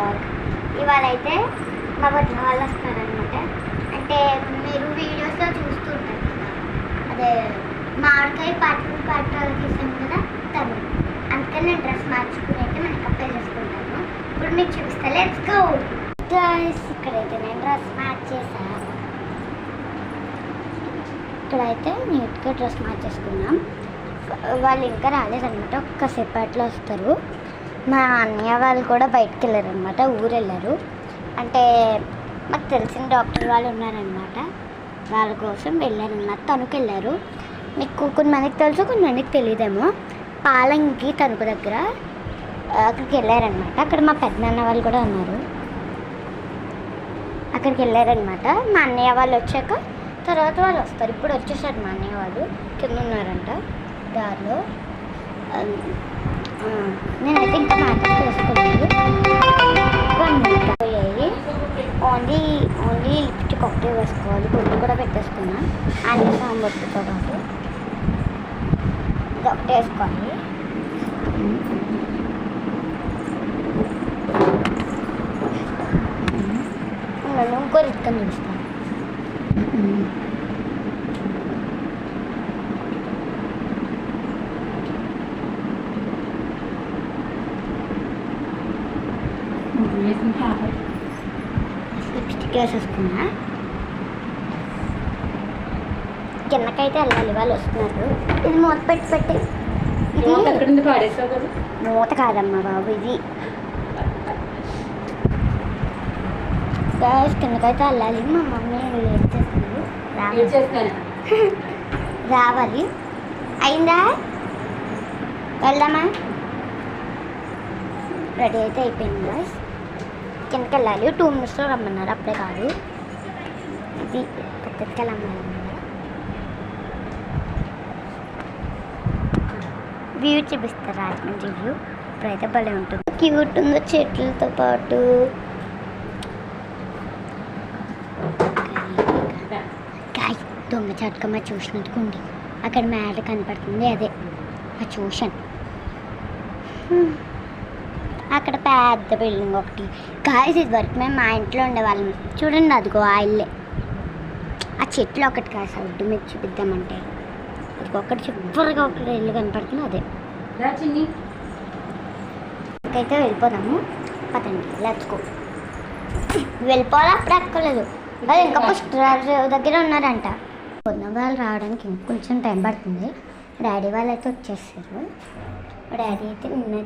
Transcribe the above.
Blog. ఇవాళ అయితే మా వదిన వాళ్ళు వస్తారనమాట. అంటే మీరు వీడియోస్లో చూస్తుంటారు కదా, అదే మామిడికాయ పాటలు తీసాం కదా తను. అందుకని నేను డ్రెస్ మార్చుకుని అయితే మేకప్ వేసుకుంటాను. ఇప్పుడు మీకు చూపిస్తా, లెట్స్ గో గైస్. ఇక్కడైతే నేను డ్రెస్ మ్యాచ్ చేశాను. ఇక్కడైతే నీట్గా డ్రెస్ మార్చేసుకున్నాం. వాళ్ళు ఇంకా రాలేదనమాట, ఒక్కసేపట్లో వస్తారు. మా అన్నయ్య వాళ్ళు కూడా బయటకు వెళ్ళారనమాట, ఊరు వెళ్ళారు. అంటే మాకు తెలిసిన డాక్టర్ వాళ్ళు ఉన్నారనమాట, వాళ్ళ కోసం వెళ్ళారనమాట. తణుకు వెళ్ళారు. మీకు కొంతమందికి తెలుసు, కొంతమందికి తెలియదేమో. పాలంకి తణుకు దగ్గర అక్కడికి వెళ్ళారనమాట. అక్కడ మా పెద్దనాన్న వాళ్ళు కూడా ఉన్నారు, అక్కడికి వెళ్ళారనమాట. మా అన్నయ్య వాళ్ళు వచ్చాక తర్వాత వాళ్ళు వస్తారు. ఇప్పుడు వచ్చేసారు మా అన్నయ్య వాళ్ళు, కింద ఉన్నారంట దారిలో. నేనైతే ఇంకా మేకప్ వేసుకోలేదు. పోయాయి. ఓన్లీ లిప్స్టిక్ ఒకటే వేసుకోవాలి. బొట్టు కూడా పెట్టేసుకున్నా అన్ని సాంబొట్టుతో పాటు. ఇది ఒకటే వేసుకోవాలి. ఇంకో రిక్కని చూస్తాను. లిప్స్టిక్ వేసేసుకున్నా. కిందకైతే వెళ్ళాలి, వాళ్ళు వస్తున్నారు. ఇది మూత పెట్టి ఇది మూత కాదమ్మా బాబు, ఇది గ్యాస్. కిందకైతే వెళ్ళాలి. మా మమ్మీ లేట్ చేస్తుంది, రావాలి. అయిందా? వెళ్దామా? రెడీ అయితే అయిపోయింది గ్యాస్. కిందకి వెళ్ళాలి. 2 minutesలో రమ్మన్నారు, అప్పుడే కాదు. ఇది పెద్దకి వెళ్ళమన్నారు. వ్యూ చూపిస్తారు, రాజమండ్రి వ్యూ. ఇప్పుడైతే భలే ఉంటుంది, క్యూట్ ఉందో చెట్లతో పాటు. దొంగ చాటుకమ్మ చూసినట్టుకుంది, అక్కడ మేడ కనపడుతుంది, అదే చూశాను. అక్కడ పెద్ద బిల్డింగ్ ఒకటి. గాయస్, ఇది వరకు మేము మా ఇంట్లో ఉండేవాళ్ళం. చూడండి, అదిగో ఆ ఇల్లే. ఆ చెట్లు ఒకటి కాదు, సౌడ్ మీకు చూపిద్దామంటే అది ఒకటి చివరిగా ఒకటి ఇల్లు కనపడుతుంది, అదే. అయితే వెళ్ళిపోదాము, పదండి, లెట్స్ గో. వెళ్ళిపోవాలి, అప్పుడు ఎక్కలేదు. అది ఇంకా పుష్కరాజు దగ్గర ఉన్నారంట. పొద్దున వాళ్ళు రావడానికి ఇంకొంచెం టైం పడుతుంది. డాడీ వాళ్ళు అయితే వచ్చేసారు. డాడీ అయితే నిన్న